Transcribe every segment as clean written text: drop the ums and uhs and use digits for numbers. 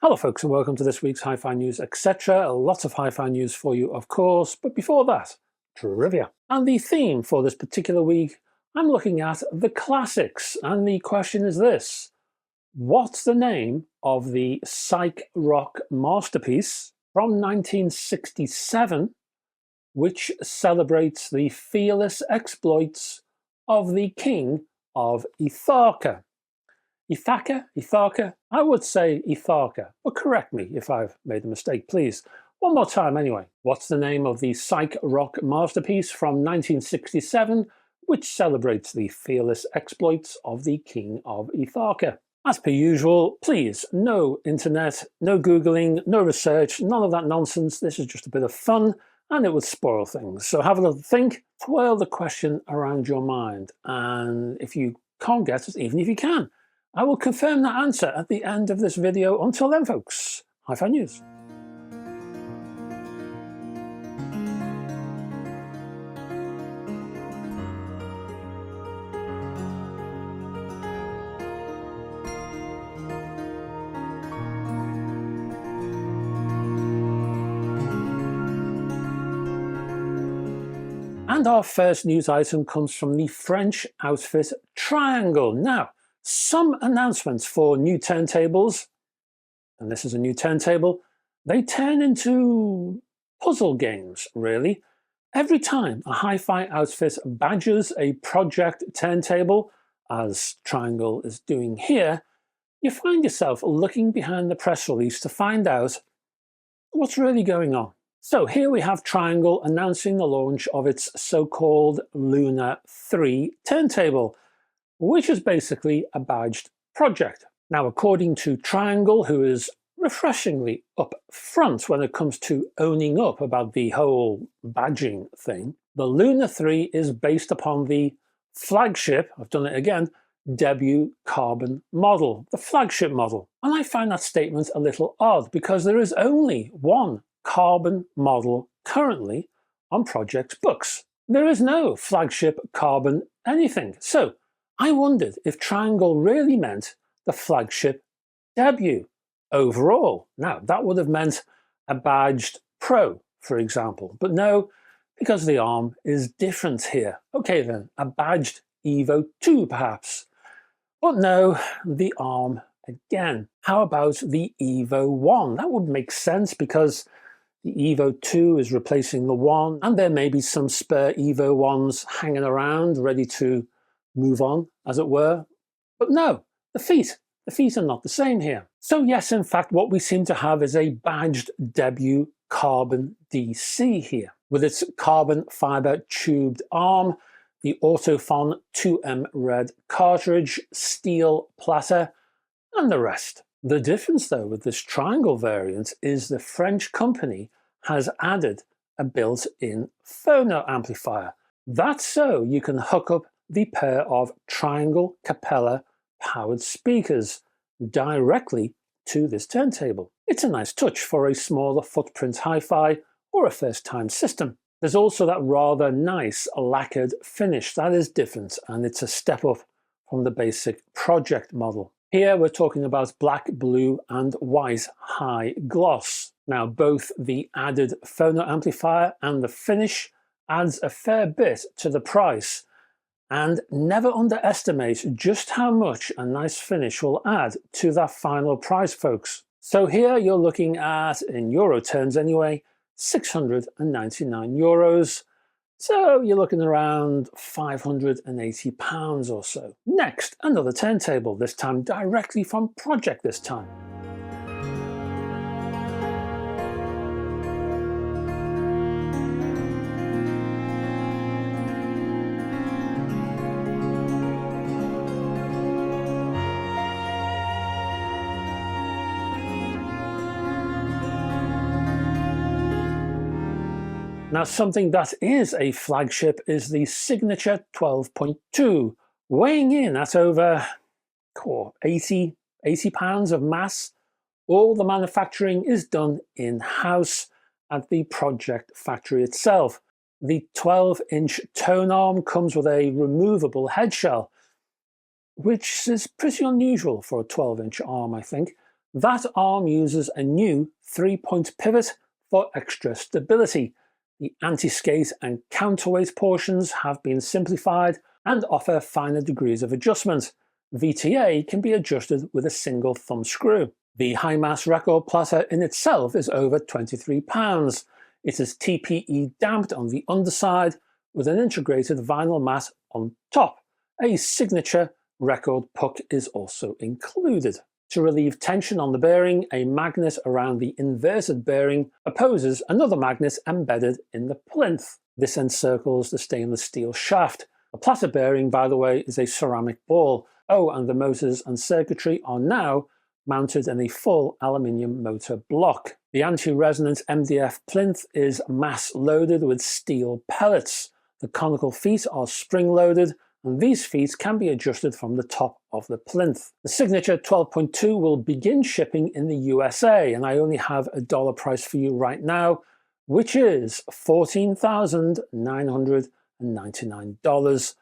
Hello folks and welcome to this week's Hi-Fi News etc. Lots of Hi-Fi news for you of course, but before that, trivia. And the theme for this particular week, I'm looking at the classics, and the question is this: what's the name of the psych rock masterpiece from 1967 which celebrates the fearless exploits of the King of Ithaca? Ithaca? I would say Ithaca, but correct me if I've made a mistake, please. One more time anyway. What's the name of the psych rock masterpiece from 1967 which celebrates the fearless exploits of the King of Ithaca? As per usual, please, no internet, no Googling, no research, none of that nonsense. This is just a bit of fun and it would spoil things. So have a little think, twirl the question around your mind, and if you can't get it, even if you can, I will confirm that answer at the end of this video. Until then folks, Hi-Fi News. And our first news item comes from the French outfit Triangle. Now, some announcements for new turntables, and this is a new turntable, they turn into puzzle games, really. Every time a Hi-Fi outfit badges a Pro-Ject turntable, as Triangle is doing here, you find yourself looking behind the press release to find out what's really going on. So here we have Triangle announcing the launch of its so-called Luna 3 turntable, which is basically a badged Pro-Ject. Now, according to Triangle, who is refreshingly up front when it comes to owning up about the whole badging thing, the Luna 3 is based upon the flagship, I've done it again, debut carbon model, the flagship model. And I find that statement a little odd because there is only one carbon model currently on Pro-Ject's books. There is no flagship carbon anything. So I wondered if Triangle really meant the flagship debut overall. Now, that would have meant a badged Pro, for example, but no, because the arm is different here. Okay then, a badged Evo 2 perhaps, but no, the arm again. How about the Evo 1? That would make sense because the Evo 2 is replacing the 1, and there may be some spare Evo 1s hanging around ready to move on, as it were. But no, the feet are not the same here. So yes, in fact, what we seem to have is a badged debut carbon DC here, with its carbon fiber tubed arm, the Audiophile 2M red cartridge, steel platter, and the rest. The difference though with this Triangle variant is the French company has added a built-in phono amplifier. That's so you can hook up the pair of Triangle Capella powered speakers directly to this turntable. It's a nice touch for a smaller footprint Hi-Fi or a first-time system. There's also that rather nice lacquered finish that is different, and it's a step up from the basic Pro-Ject model. Here we're talking about black, blue and white high gloss. Now both the added phono amplifier and the finish adds a fair bit to the price, and never underestimate just how much a nice finish will add to that final price, folks. So here you're looking at, in euro terms anyway, 699 euros. So you're looking around £580 or so. Next, another turntable, this time directly from Pro-Ject this time. Now, something that is a flagship is the Signature 12.2, weighing in at over 80 pounds of mass. All the manufacturing is done in-house at the Pro-Ject factory itself. The 12-inch tone arm comes with a removable head shell, which is pretty unusual for a 12-inch arm, I think. That arm uses a new 3-point pivot for extra stability. The anti-skate and counterweight portions have been simplified and offer finer degrees of adjustment. VTA can be adjusted with a single thumb screw. The high-mass record platter in itself is over 23 pounds. It is TPE damped on the underside with an integrated vinyl mat on top. A signature record puck is also included. To relieve tension on the bearing, a magnet around the inverted bearing opposes another magnet embedded in the plinth. This encircles the stainless steel shaft. The platter bearing, by the way, is a ceramic ball. Oh, and the motors and circuitry are now mounted in a full aluminium motor block. The anti-resonance MDF plinth is mass-loaded with steel pellets. The conical feet are spring-loaded, and these feet can be adjusted from the top of the plinth. The Signature 12.2 will begin shipping in the USA, and I only have a dollar price for you right now, which is $14,999.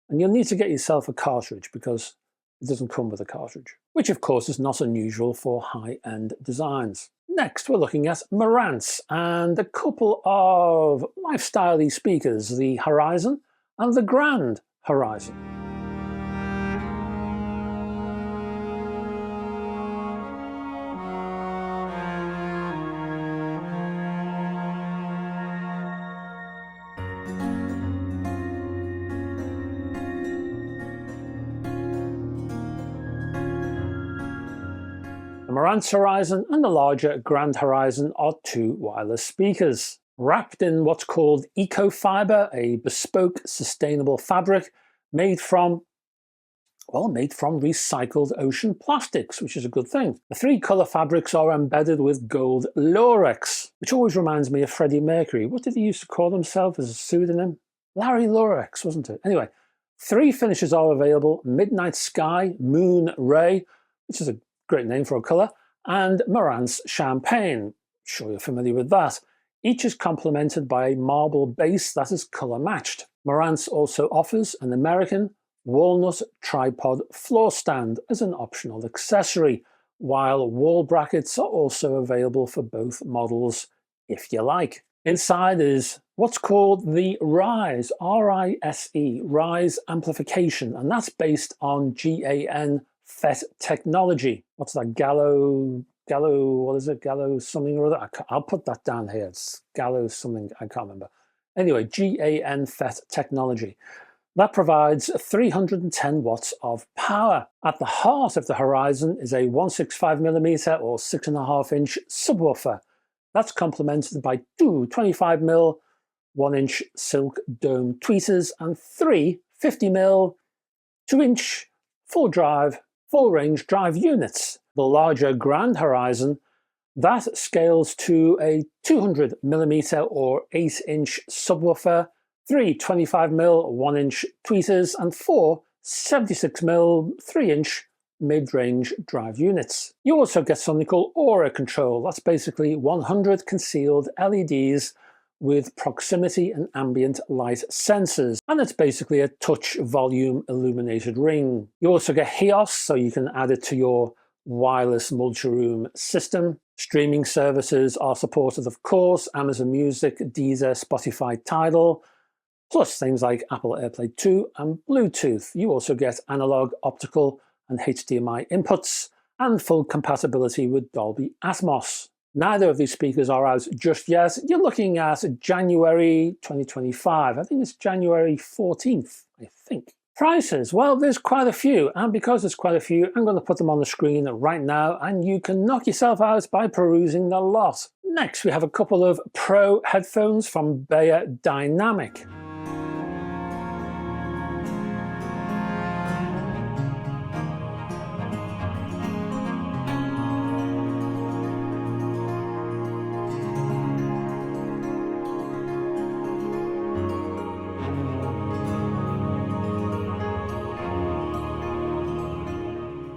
And you'll need to get yourself a cartridge because it doesn't come with a cartridge, which of course is not unusual for high-end designs. Next, we're looking at Marantz and a couple of lifestyle-y speakers, the Horizon and the Grand Horizon. The Marantz Horizon and the larger Grand Horizon are two wireless speakers. Wrapped in what's called eco-fiber, a bespoke sustainable fabric made from recycled ocean plastics, which is a good thing. The three colour fabrics are embedded with gold Lorex, which always reminds me of Freddie Mercury. What did he used to call himself as a pseudonym? Larry Lorex, wasn't it? Anyway, three finishes are available: Midnight Sky, Moon Ray, which is a great name for a colour, and Marantz Champagne. Sure you're familiar with that. Each is complemented by a marble base that is colour matched. Marantz also offers an American walnut tripod floor stand as an optional accessory, while wall brackets are also available for both models if you like. Inside is what's called the Rise, R-I-S-E, Rise amplification, and that's based on GAN FET technology. What's that, Gallo, what is it? Gallo something or other? I'll put that down here. It's Gallo something, I can't remember. Anyway, GAN FET technology. That provides 310 watts of power. At the heart of the Horizon is a 165mm or 6.5-inch subwoofer. That's complemented by two 25mm 1-inch silk dome tweeters and three 50mm 2-inch full range drive units. The larger Grand Horizon, that scales to a 200mm or 8-inch subwoofer, three 25mm 1-inch tweeters, and four 76mm 3-inch mid-range drive units. You also get something called Aura Control. That's basically 100 concealed LEDs with proximity and ambient light sensors, and it's basically a touch volume illuminated ring. You also get HIOS, so you can add it to your wireless multi-room system. Streaming services are supported, of course: Amazon Music, Deezer, Spotify, Tidal, plus things like Apple AirPlay 2 and Bluetooth. You also get analog, optical and HDMI inputs, and full compatibility with Dolby Atmos. Neither of these speakers are out just yet. You're looking at January 2025. I think it's January 14th, I think. Prices, well, there's quite a few, and because there's quite a few, I'm going to put them on the screen right now, and you can knock yourself out by perusing the lot. Next, we have a couple of Pro headphones from BEYERDYNAMIC.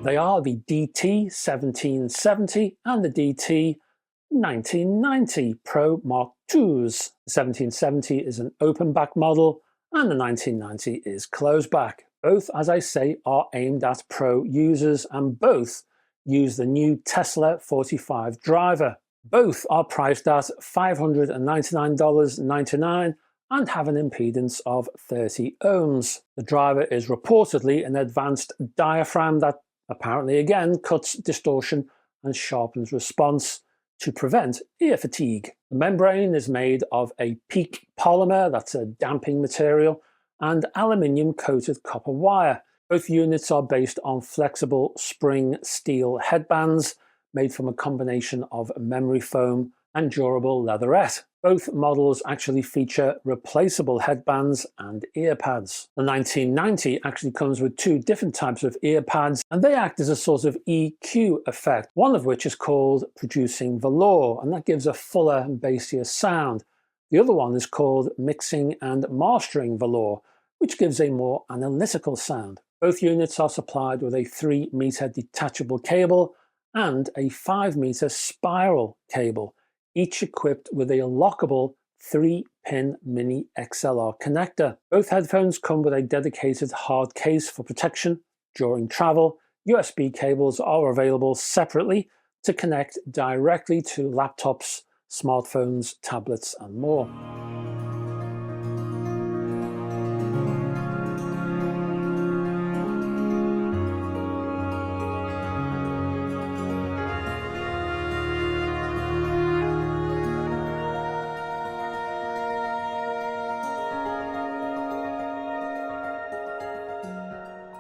They are the DT1770 and the DT1990 Pro Mark IIs. The 1770 is an open back model and the 1990 is closed back. Both, as I say, are aimed at pro users, and both use the new Tesla 45 driver. Both are priced at $599.99 and have an impedance of 30 ohms. The driver is reportedly an advanced diaphragm that apparently again cuts distortion and sharpens response to prevent ear fatigue. The membrane is made of a PEEK polymer, that's a damping material, and aluminium coated copper wire. Both units are based on flexible spring steel headbands made from a combination of memory foam and durable leatherette. Both models actually feature replaceable headbands and ear pads. The 1990 actually comes with two different types of ear pads, and they act as a sort of EQ effect, one of which is called producing velour, and that gives a fuller and bassier sound. The other one is called mixing and mastering velour, which gives a more analytical sound. Both units are supplied with a 3-meter detachable cable and a 5-meter spiral cable, each equipped with a lockable 3-pin mini XLR connector. Both headphones come with a dedicated hard case for protection during travel. USB cables are available separately to connect directly to laptops, smartphones, tablets, and more.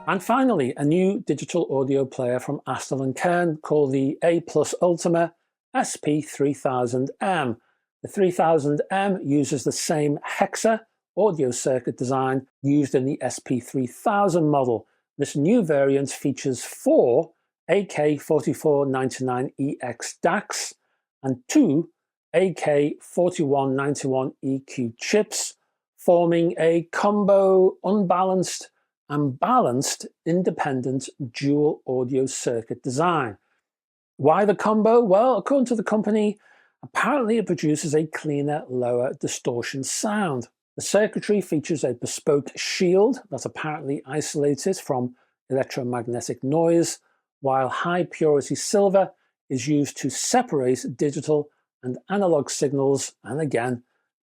And finally, a new digital audio player from Astell&Kern called the A+Ultima SP3000M. The 3000M uses the same Hexa audio circuit design used in the SP3000 model. This new variant features 4 AK4499EX DACs and 2 AK4191 EQ chips, forming a combo unbalanced and balanced independent dual audio circuit design. Why the combo? Well, according to the company, apparently it produces a cleaner, lower distortion sound. The circuitry features a bespoke shield that apparently isolates it from electromagnetic noise, while high purity silver is used to separate digital and analog signals, and again,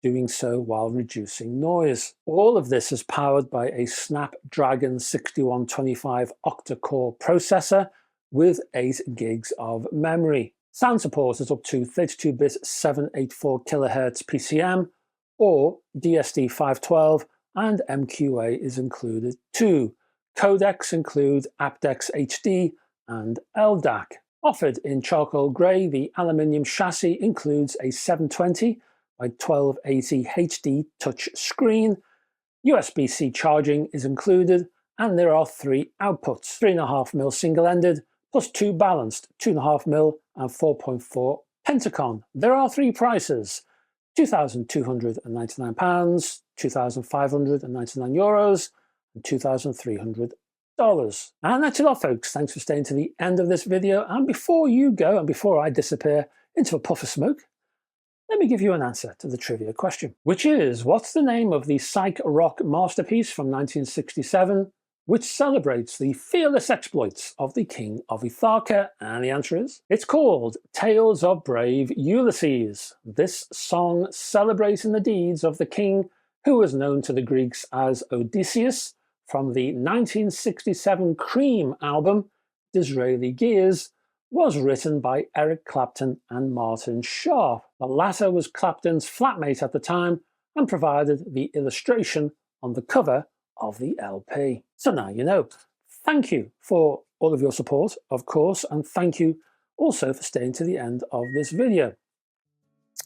doing so while reducing noise. All of this is powered by a Snapdragon 6125 octa-core processor with 8 gigs of memory. Sound support is up to 32-bit 784 kHz PCM or DSD512, and MQA is included too. Codecs include aptX HD and LDAC. Offered in charcoal grey, the aluminium chassis includes a 720 by 1280 HD touch screen. USB-C charging is included, and there are 3 outputs: 3.5mm single-ended, plus 2 balanced, 2.5mm and 4.4 Pentacon. There are 3 prices: £2,299, €2,599, and $2,300. And that's it all, folks. Thanks for staying to the end of this video. And before you go, and before I disappear into a puff of smoke, let me give you an answer to the trivia question, which is, what's the name of the psych rock masterpiece from 1967 which celebrates the fearless exploits of the King of Ithaca? And the answer is, it's called Tales of Brave Ulysses. This song celebrating the deeds of the king, who was known to the Greeks as Odysseus, from the 1967 Cream album Disraeli Gears, was written by Eric Clapton and Martin Sharp. The latter was Clapton's flatmate at the time and provided the illustration on the cover of the LP. So now you know. Thank you for all of your support, of course, and thank you also for staying to the end of this video.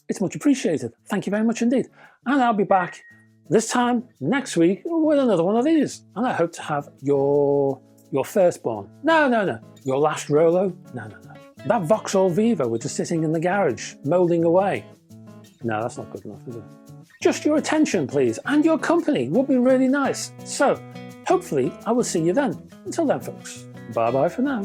It's much appreciated. Thank you very much indeed. And I'll be back this time next week with another one of these. And I hope to have your firstborn. No. Your last Rolo? No. That Vauxhall Vivo, which is sitting in the garage, moulding away. No, that's not good enough, is it? Just your attention, please, and your company would be really nice. So, hopefully, I will see you then. Until then, folks, bye-bye for now.